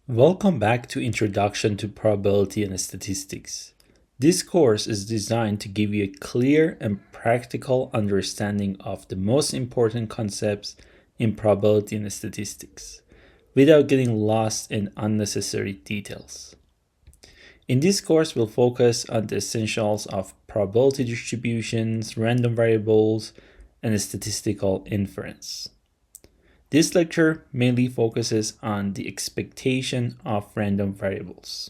Welcome back to Introduction to Probability and Statistics. This course is designed to give you a clear and practical understanding of the most important concepts in probability and statistics, without getting lost in unnecessary details. In this course, we'll focus on the essentials of probability distributions, random variables, and statistical inference. This lecture mainly focuses on the expectation of random variables.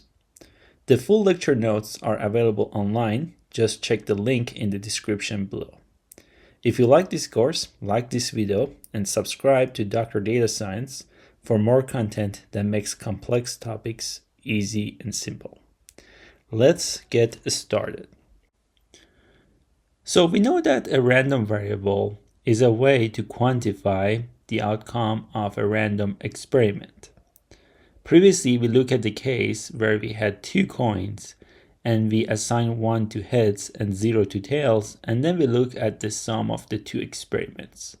The full lecture notes are available online. Just check the link in the description below. If you like this course, like this video, and subscribe to Dr. Data Science for more content that makes complex topics easy and simple. Let's get started. So we know that a random variable is a way to quantify the outcome of a random experiment. Previously, we looked at the case where we had two coins and we assigned one to heads and zero to tails, and then we look at the sum of the two experiments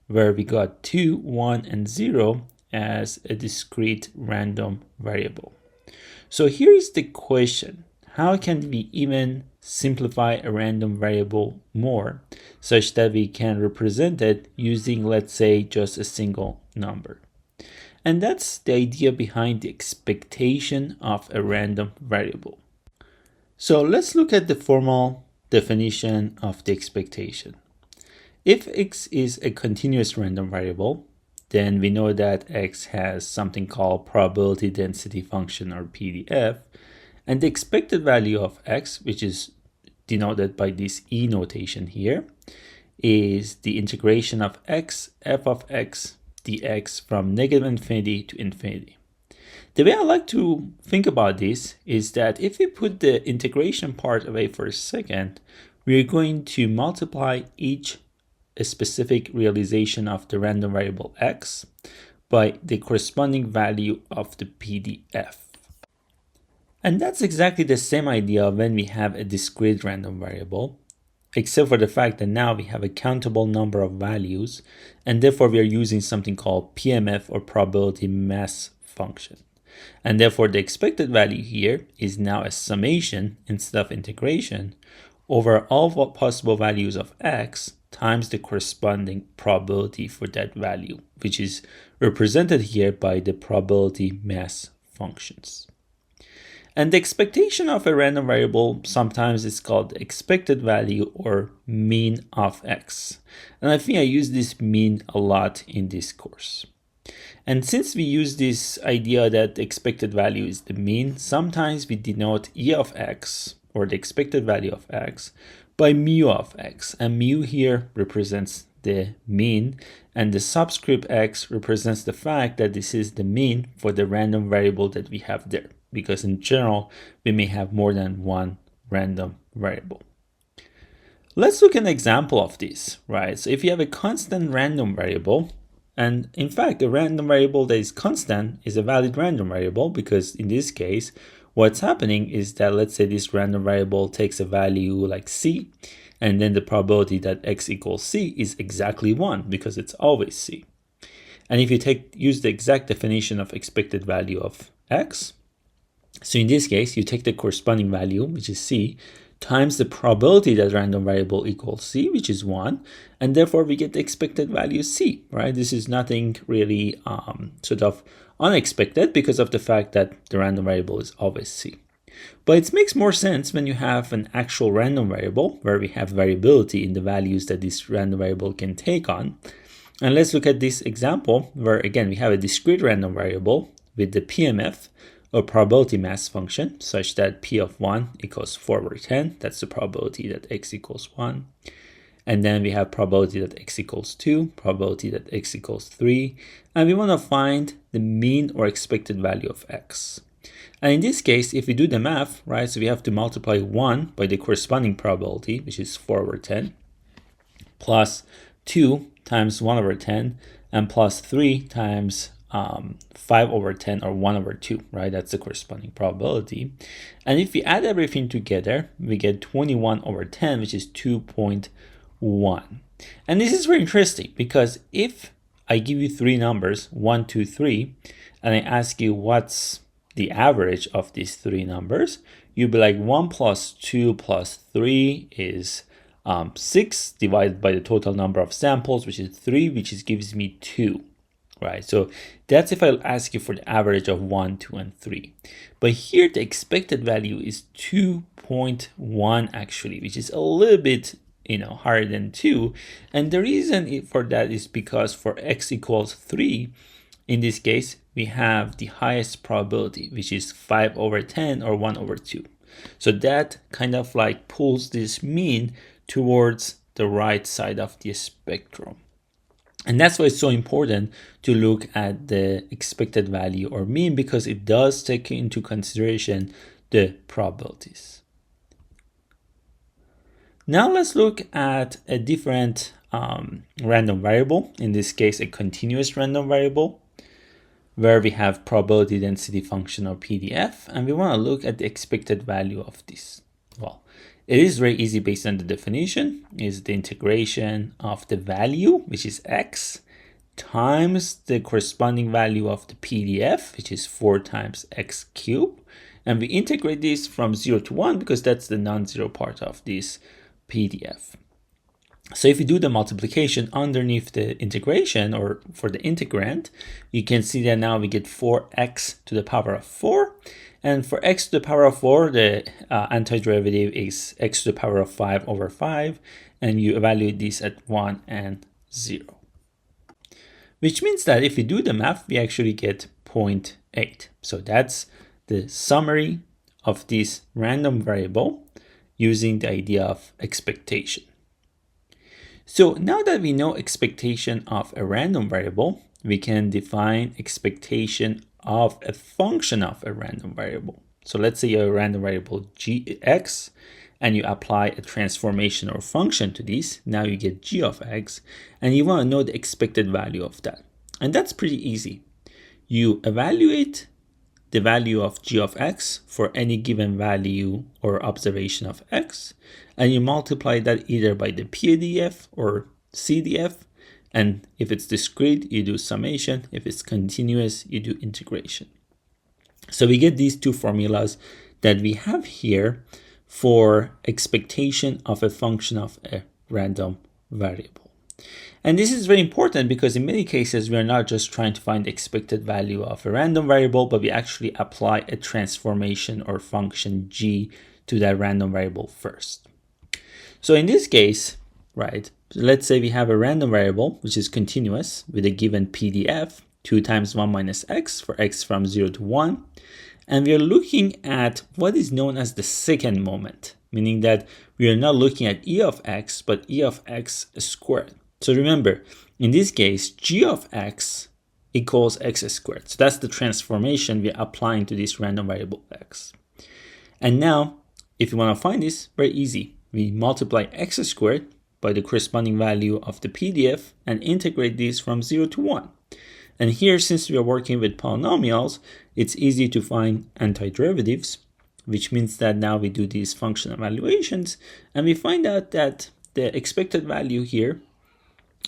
where we got 2, 1, and 0 as a discrete random variable. So here is the question: how can we even simplify a random variable more such that we can represent it using, let's say, just a single number? And that's the idea behind the expectation of a random variable. So let's look at the formal definition of the expectation. If x is a continuous random variable, then we know that x has something called probability density function, or PDF, and the expected value of x, which is denoted by this E notation here, is the integration of x, f of x, dx from negative infinity to infinity. The way I like to think about this is that if we put the integration part away for a second, we're going to multiply each specific realization of the random variable x by the corresponding value of the PDF. And that's exactly the same idea when we have a discrete random variable, except for the fact that now we have a countable number of values, and therefore we are using something called PMF, or probability mass function. And therefore the expected value here is now a summation instead of integration over all possible values of x times the corresponding probability for that value, which is represented here by the probability mass functions. And the expectation of a random variable sometimes is called the expected value, or mean of x. And I think I use this mean a lot in this course. And since we use this idea that the expected value is the mean, sometimes we denote E of x, or the expected value of x, by mu of x. And mu here represents the mean, and the subscript x represents the fact that this is the mean for the random variable that we have there, because in general we may have more than one random variable. Let's look at an example of this, right? So if you have a constant random variable, and in fact a random variable that is constant is a valid random variable, because in this case what's happening is that, let's say this random variable takes a value like c, and then the probability that x equals c is exactly 1, because it's always c. And if you use the exact definition of expected value of x, so in this case you take the corresponding value, which is c, times the probability that random variable equals c, which is 1, and therefore we get the expected value c, right? This is nothing really sort of unexpected because of the fact that the random variable is always c. But it makes more sense when you have an actual random variable where we have variability in the values that this random variable can take on. And let's look at this example where, again, we have a discrete random variable with the PMF, or probability mass function, such that P of 1 equals 4 over 10. That's the probability that x equals 1. And then we have probability that x equals 2, probability that x equals 3. And we want to find the mean or expected value of x. And in this case, if we do the math, right, so we have to multiply 1 by the corresponding probability, which is 4 over 10, plus 2 times 1 over 10, and plus 3 times 5 over 10, or 1 over 2, right? That's the corresponding probability. And if we add everything together, we get 21 over 10, which is 2.1. And this is very interesting, because if I give you three numbers, 1, 2, 3, and I ask you what's the average of these three numbers, you'd be like 1 plus 2 plus 3 is 6 divided by the total number of samples, which is 3, which gives me 2. Right, so that's if I'll ask you for the average of 1, 2, and 3. But here the expected value is 2.1 actually, which is a little bit higher than 2. And the reason for that is because for x equals 3, in this case, we have the highest probability, which is 5 over 10 or 1 over 2. So that kind of like pulls this mean towards the right side of the spectrum. And that's why it's so important to look at the expected value or mean, because it does take into consideration the probabilities. Now let's look at a different random variable, in this case a continuous random variable, where we have probability density function or PDF, and we want to look at the expected value of this. Well, it is very easy based on the definition. Is the integration of the value, which is x, times the corresponding value of the PDF, which is 4 times x cubed. And we integrate this from 0 to 1 because that's the non-zero part of this PDF. So if you do the multiplication underneath the integration or for the integrand, you can see that now we get 4x to the power of 4. And for x to the power of 4, the antiderivative is x to the power of 5 over 5. And you evaluate this at 1 and 0. Which means that if we do the math, we actually get 0.8. So that's the summary of this random variable using the idea of expectation. So now that we know expectation of a random variable, we can define expectation of a function of a random variable. So let's say you have a random variable gx, and you apply a transformation or function to this. Now you get g of x, and you want to know the expected value of that. And that's pretty easy. You evaluate the value of g of x for any given value or observation of x, and you multiply that either by the PDF or CDF, and if it's discrete, you do summation. If it's continuous, you do integration. So we get these two formulas that we have here for expectation of a function of a random variable. And this is very important because in many cases, we are not just trying to find the expected value of a random variable, but we actually apply a transformation or function g to that random variable first. So in this case, right, let's say we have a random variable, which is continuous with a given PDF, 2 times 1 minus x for x from 0 to 1. And we are looking at what is known as the second moment, meaning that we are not looking at e of x, but e of x squared. So remember, in this case, g of x equals x squared. So that's the transformation we're applying to this random variable x. And now, if you want to find this, very easy. We multiply x squared by the corresponding value of the PDF and integrate this from 0 to 1. And here, since we are working with polynomials, it's easy to find antiderivatives, which means that now we do these function evaluations, and we find out that the expected value here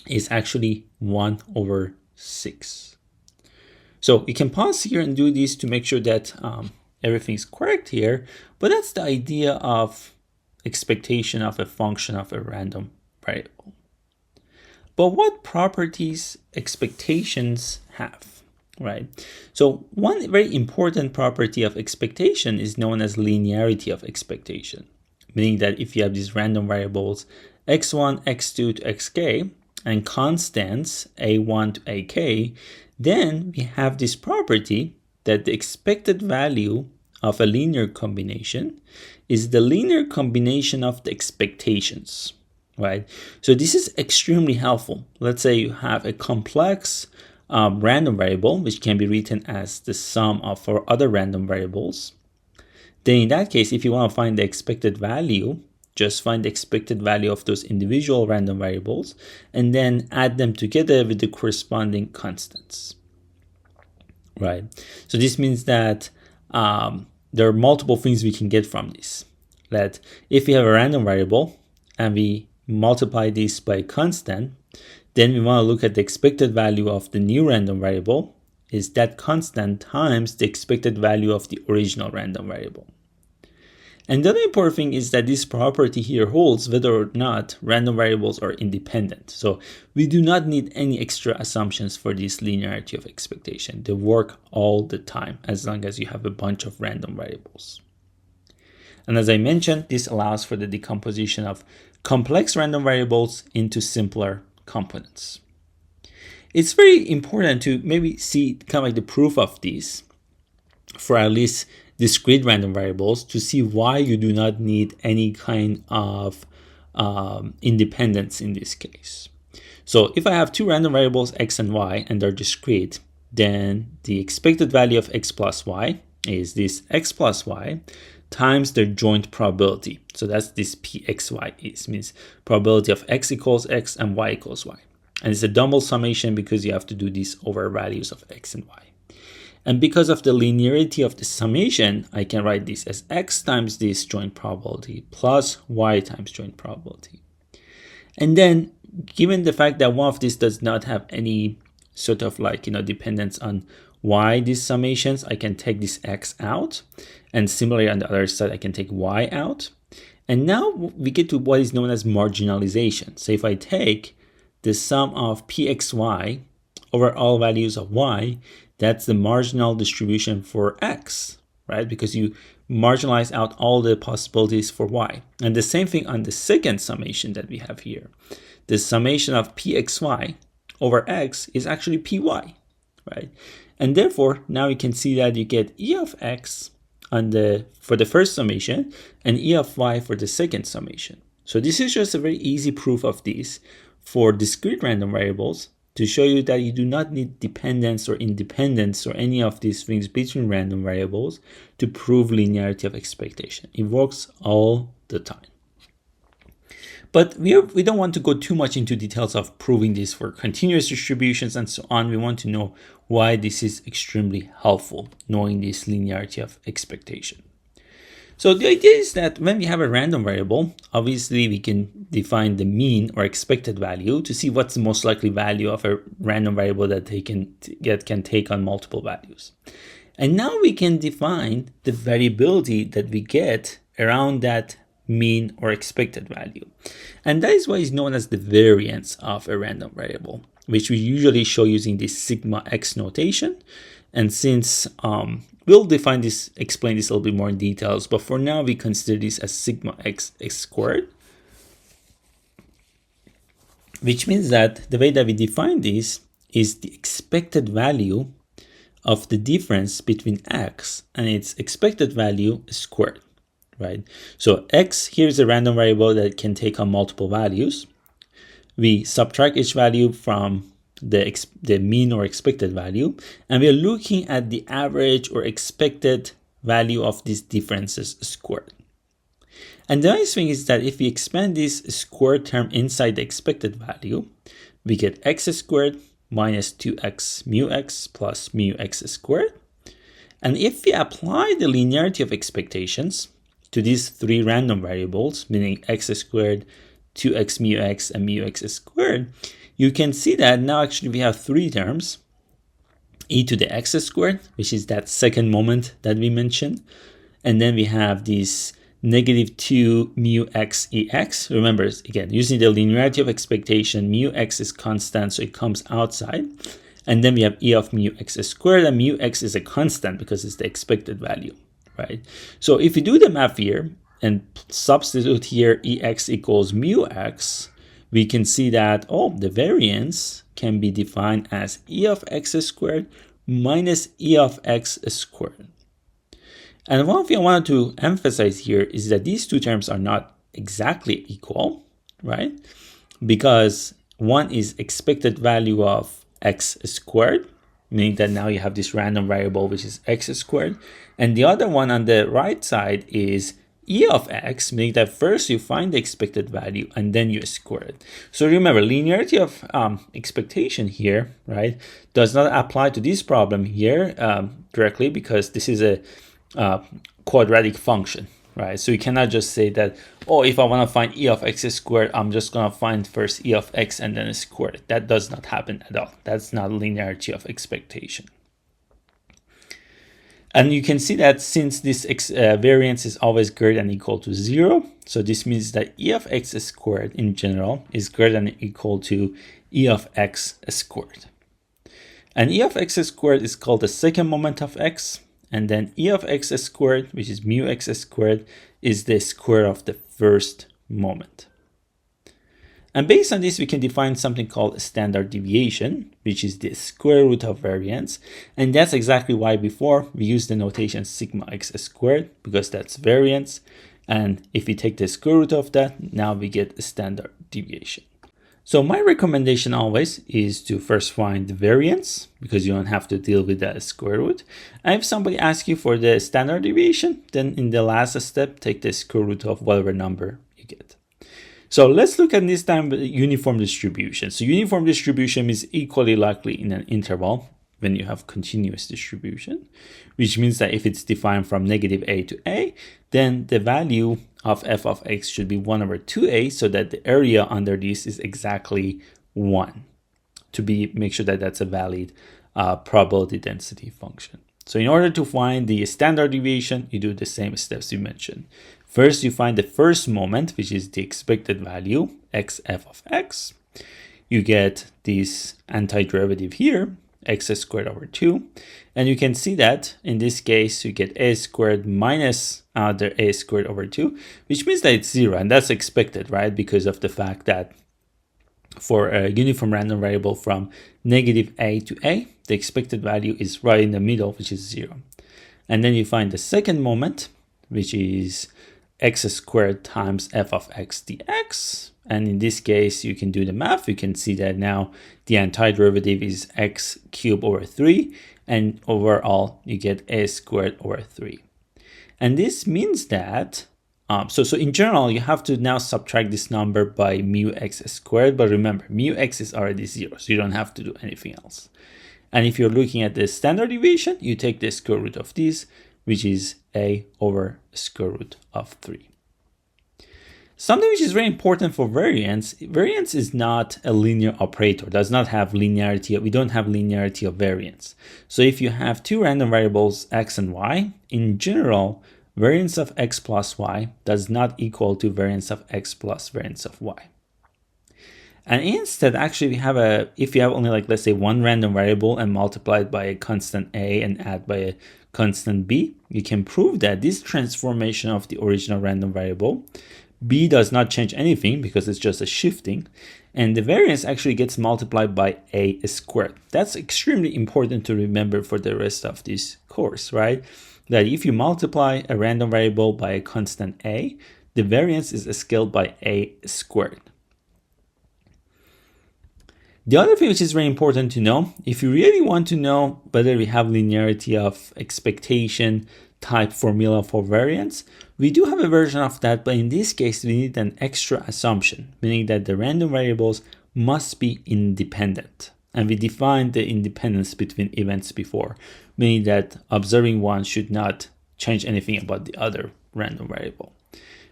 is actually 1 over 6. So you can pause here and do this to make sure that everything's correct here, but that's the idea of expectation of a function of a random variable. But what properties expectations have, right? So one very important property of expectation is known as linearity of expectation, meaning that if you have these random variables x1, x2 to xk, and constants a1 to ak, then we have this property that the expected value of a linear combination is the linear combination of the expectations, right? So this is extremely helpful. Let's say you have a complex random variable, which can be written as the sum of 4 other random variables. Then in that case, if you want to find the expected value, just find the expected value of those individual random variables and then add them together with the corresponding constants, right? So this means that there are multiple things we can get from this. That if we have a random variable and we multiply this by a constant, then we want to look at the expected value of the new random variable is that constant times the expected value of the original random variable. And the other important thing is that this property here holds whether or not random variables are independent. So we do not need any extra assumptions for this linearity of expectation. They work all the time as long as you have a bunch of random variables. And as I mentioned, this allows for the decomposition of complex random variables into simpler components. It's very important to maybe see kind of like the proof of these for at least discrete random variables to see why you do not need any kind of independence in this case. So if I have two random variables x and y and they're discrete, then the expected value of x plus y is this x plus y times their joint probability. So that's this pxy is, means probability of x equals x and y equals y. And it's a double summation because you have to do this over values of x and y. And because of the linearity of the summation, I can write this as x times this joint probability plus y times joint probability. And then given the fact that one of these does not have any sort of like, dependence on y, these summations, I can take this x out. And similarly on the other side, I can take y out. And now we get to what is known as marginalization. So if I take the sum of pxy over all values of y, that's the marginal distribution for x, right? Because you marginalize out all the possibilities for y. And the same thing on the second summation that we have here. The summation of pxy over x is actually py, right? And therefore, now you can see that you get e of x for the first summation and e of y for the second summation. So this is just a very easy proof of this for discrete random variables to show you that you do not need dependence or independence or any of these things between random variables to prove linearity of expectation. It works all the time. But we don't want to go too much into details of proving this for continuous distributions and so on. We want to know why this is extremely helpful, knowing this linearity of expectation. So the idea is that when we have a random variable, obviously we can define the mean or expected value to see what's the most likely value of a random variable that they can take on multiple values. And now we can define the variability that we get around that mean or expected value. And that is what is known as the variance of a random variable, which we usually show using this sigma x notation. And since we'll explain this a little bit more in details, but for now we consider this as sigma x squared, which means that the way that we define this is the expected value of the difference between x and its expected value squared, right? So x here is a random variable that can take on multiple values. We subtract each value from the mean or expected value, and we are looking at the average or expected value of these differences squared. And the nice thing is that if we expand this squared term inside the expected value, we get x squared minus 2x mu x plus mu x squared. And if we apply the linearity of expectations to these three random variables, meaning x squared, 2x mu x, and mu x squared, you can see that now actually we have three terms, e to the x squared, which is that second moment that we mentioned. And then we have this negative 2 mu x ex. Remember, again, using the linearity of expectation, mu x is constant, so it comes outside. And then we have e of mu x squared, and mu x is a constant because it's the expected value, right? So if you do the math here and substitute here ex equals mu x, we can see that, the variance can be defined as e of x squared minus e of x squared. And one thing I wanted to emphasize here is that these two terms are not exactly equal, right? Because one is expected value of x squared, meaning that now you have this random variable which is x squared. And the other one on the right side is e of x, meaning that first you find the expected value and then you square it. So remember, linearity of expectation here, right, does not apply to this problem here directly because this is a quadratic function, right? So you cannot just say that, if I want to find e of x squared, I'm just going to find first e of x and then square it. That does not happen at all. That's not linearity of expectation. And you can see that since this variance is always greater than or equal to 0, so this means that e of x squared in general is greater than or equal to e of x squared. And e of x squared is called the second moment of x, and then e of x squared, which is mu x squared, is the square of the first moment. And based on this, we can define something called a standard deviation, which is the square root of variance. And that's exactly why before we used the notation sigma x squared, because that's variance. And if we take the square root of that, now we get a standard deviation. So my recommendation always is to first find the variance, because you don't have to deal with that square root. And if somebody asks you for the standard deviation, then in the last step, take the square root of whatever number you get. So let's look at this time uniform distribution. So uniform distribution is equally likely in an interval when you have continuous distribution, which means that if it's defined from negative a to a, then the value of f of x should be 1 over 2a, so that the area under this is exactly 1, to make sure that that's a valid probability density function. So in order to find the standard deviation, you do the same steps we mentioned. First, you find the first moment, which is the expected value, x f of x. You get this antiderivative here, x squared over 2. And you can see that in this case, you get a squared minus the a squared over 2, which means that it's 0. And that's expected, right? Because of the fact that for a uniform random variable from negative a to a, the expected value is right in the middle, which is 0. And then you find the second moment, which is x squared times f of x dx. And in this case, you can do the math. You can see that now the antiderivative is x cubed over 3. And overall, you get a squared over 3. And this means that, so in general, you have to now subtract this number by mu x squared. But remember, mu x is already 0, so you don't have to do anything else. And if you're looking at the standard deviation, you take the square root of this, which is a over square root of 3. Something which is very important for variance, variance is not a linear operator, does not have linearity. We don't have linearity of variance. So if you have two random variables, x and y, in general, variance of x plus y does not equal to variance of x plus variance of y. And instead, actually, we have if you have only like, let's say one random variable and multiply it by a constant a and add by a constant b, you can prove that this transformation of the original random variable, b does not change anything because it's just a shifting, and the variance actually gets multiplied by a squared. That's extremely important to remember for the rest of this course, right? That if you multiply a random variable by a constant a, the variance is scaled by a squared. The other thing which is very important to know, if you really want to know whether we have linearity of expectation type formula for variance, we do have a version of that, but in this case, we need an extra assumption, meaning that the random variables must be independent. And we defined the independence between events before, meaning that observing one should not change anything about the other random variable.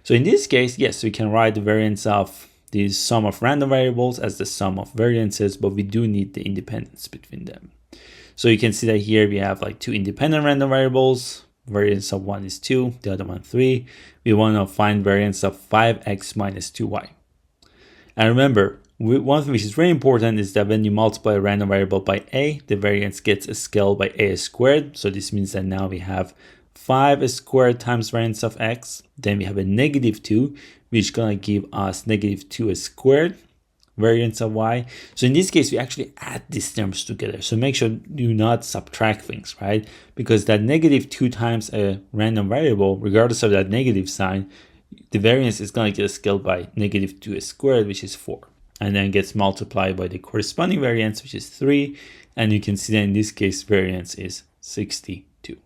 So in this case, yes, we can write the variance of the sum of random variables as the sum of variances, but we do need the independence between them. So you can see that here we have like two independent random variables. Variance of one is 2, the other one 3. We want to find variance of 5x minus 2y. And remember, one thing which is very important is that when you multiply a random variable by a, the variance gets scaled by a squared. So this means that now we have 5 squared times variance of x. Then we have a negative 2, which is going to give us negative 2 squared variance of y. So in this case, we actually add these terms together. So make sure you do not subtract things, right? Because that negative 2 times a random variable, regardless of that negative sign, the variance is going to get scaled by negative 2 squared, which is 4. And then gets multiplied by the corresponding variance, which is 3. And you can see that in this case, variance is 62.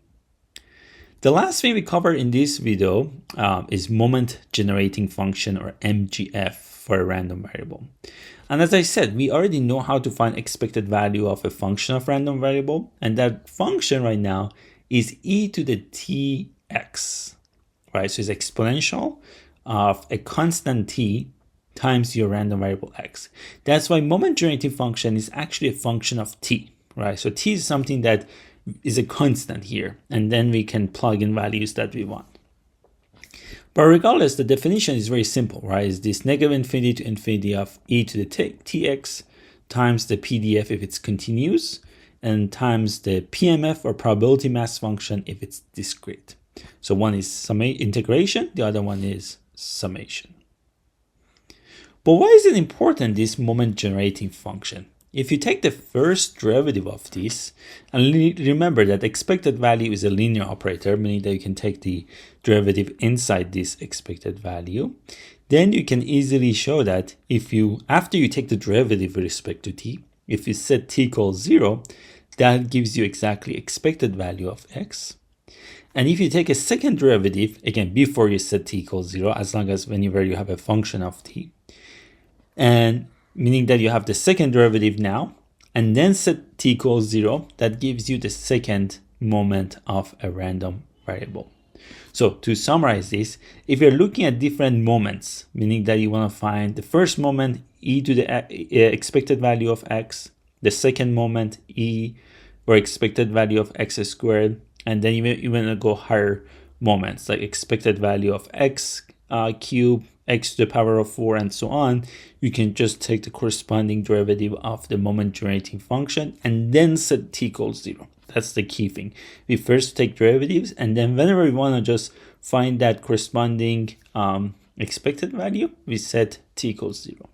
The last thing we cover in this video is moment generating function, or MGF, for a random variable. And as I said, we already know how to find expected value of a function of random variable. And that function right now is e to the tx, right? So it's exponential of a constant t times your random variable x. That's why moment generating function is actually a function of t, right? So t is something that is a constant here, and then we can plug in values that we want. But regardless, the definition is very simple, right? It's this negative infinity to infinity of e to the tx times the PDF if it's continuous, and times the PMF or probability mass function if it's discrete. So one is integration, the other one is summation. But why is it important, this moment generating function? If you take the first derivative of this, and remember that expected value is a linear operator, meaning that you can take the derivative inside this expected value, then you can easily show that after you take the derivative with respect to t, if you set t equals 0, that gives you exactly expected value of x. And if you take a second derivative, again, before you set t equals 0, as long as whenever you have a function of t, and meaning that you have the second derivative now, and then set t equals 0, that gives you the second moment of a random variable. So to summarize this, if you're looking at different moments, meaning that you want to find the first moment e to the expected value of x, the second moment e or expected value of x squared, and then you want to go higher moments like expected value of x cubed, x to the power of 4, and so on, you can just take the corresponding derivative of the moment generating function and then set t equals 0. That's the key thing. We first take derivatives, and then whenever we want to just find that corresponding expected value, we set t equals 0.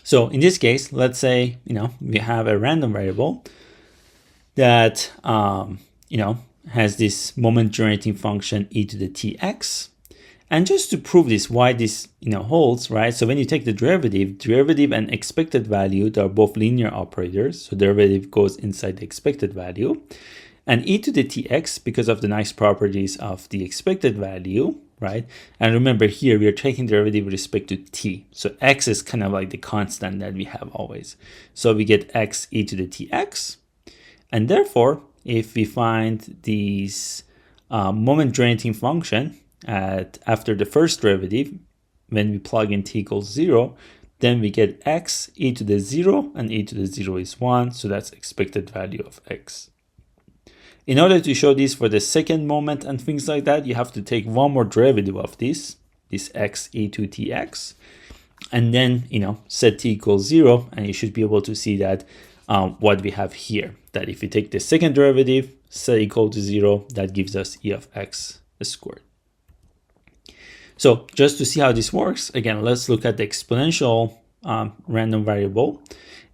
So in this case, let's say we have a random variable that has this moment generating function e to the tx. And just to prove this, why this holds, right? So when you take the derivative and expected value, they are both linear operators. So derivative goes inside the expected value. And e to the tx, because of the nice properties of the expected value, right? And remember here, we are taking derivative with respect to t. So x is kind of like the constant that we have always. So we get x e to the tx. And therefore, if we find this moment generating function after the first derivative, when we plug in t equals 0, then we get x e to the 0, and e to the 0 is 1, so that's expected value of x. In order to show this for the second moment and things like that, you have to take one more derivative of this x e to tx, and then set t equals 0, and you should be able to see that what we have here, that if you take the second derivative, set equal to 0, that gives us e of x squared. So just to see how this works, again, let's look at the exponential random variable.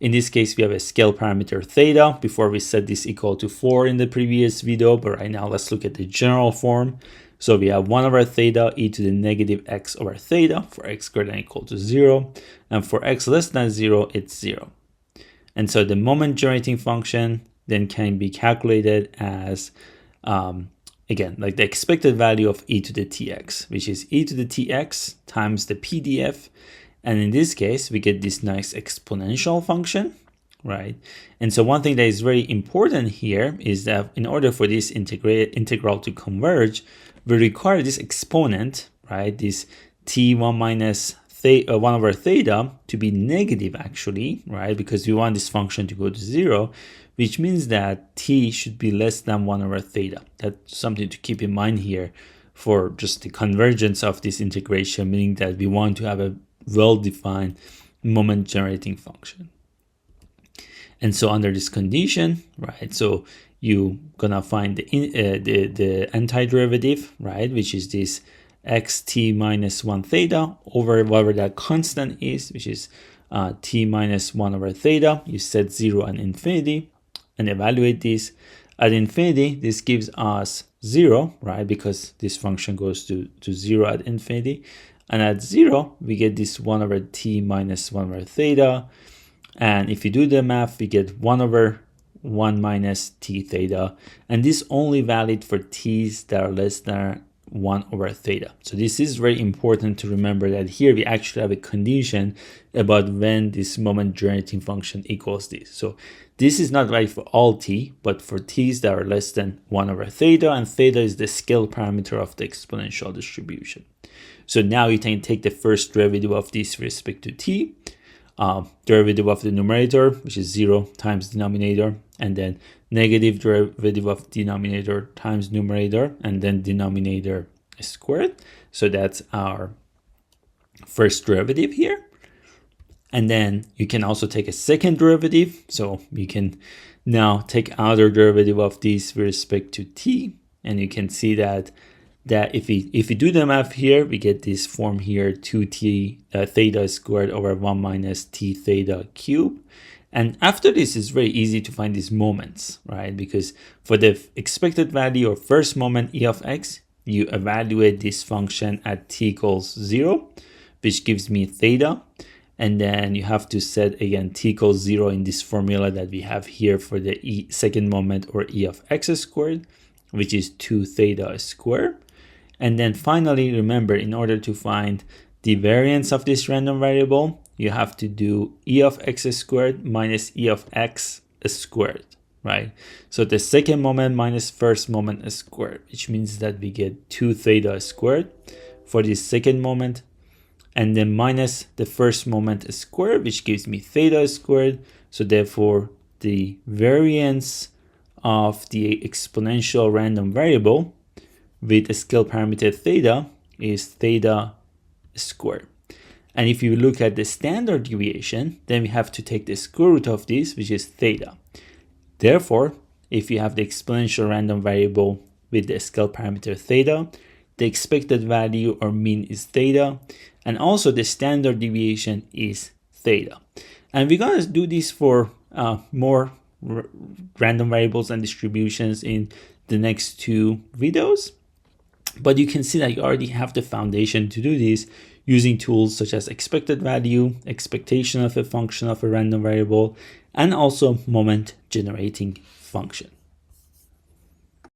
In this case, we have a scale parameter theta. Before we set this equal to 4 in the previous video, but right now let's look at the general form. So we have 1 over theta e to the negative x over theta for x greater than or equal to 0. And for x less than 0, it's 0. And so the moment generating function then can be calculated as again, like the expected value of e to the tx, which is e to the tx times the PDF. And in this case, we get this nice exponential function, right? And so one thing that is very important here is that in order for this integral to converge, we require this exponent, right? This t1 minus 1 over theta to be negative actually, right? Because we want this function to go to 0, which means that t should be less than 1 over theta. That's something to keep in mind here for just the convergence of this integration, meaning that we want to have a well-defined moment generating function. And so under this condition, right, so you're gonna find the antiderivative, right, which is this xt minus 1 theta over whatever that constant is, which is t minus 1 over theta. You set 0 and infinity and evaluate this. At infinity, this gives us 0, right, because this function goes to 0 at infinity. And at 0, we get this 1 over t minus 1 over theta. And if you do the math, we get 1 over 1 minus t theta. And this only valid for t's that are less than 1 over theta. So this is very important to remember that here we actually have a condition about when this moment generating function equals this. So this is not right for all t, but for t's that are less than 1 over theta, and theta is the scale parameter of the exponential distribution. So now you can take the first derivative of this with respect to t, derivative of the numerator, which is 0 times denominator, and then negative derivative of denominator times numerator, and then denominator squared. So that's our first derivative here. And then you can also take a second derivative. So you can now take outer derivative of this with respect to t. And you can see that if we do the math here, we get this form here, 2t theta squared over 1 minus t theta cubed. And after this, it's very easy to find these moments, right? Because for the expected value or first moment e of x, you evaluate this function at t equals 0, which gives me theta. And then you have to set again t equals 0 in this formula that we have here for the second moment, or e of x squared, which is 2 theta squared. And then finally, remember, in order to find the variance of this random variable, you have to do e of x squared minus e of x squared, right? So the second moment minus first moment squared, which means that we get 2 theta squared for this second moment, and then minus the first moment squared, which gives me theta squared. So therefore, the variance of the exponential random variable with a scale parameter theta is theta squared. And if you look at the standard deviation, then we have to take the square root of this, which is theta. Therefore, if you have the exponential random variable with the scale parameter theta, the expected value or mean is theta, and also the standard deviation is theta. And we're going to do this for more random variables and distributions in the next 2 videos. But you can see that you already have the foundation to do this using tools such as expected value, expectation of a function of a random variable, and also moment generating function.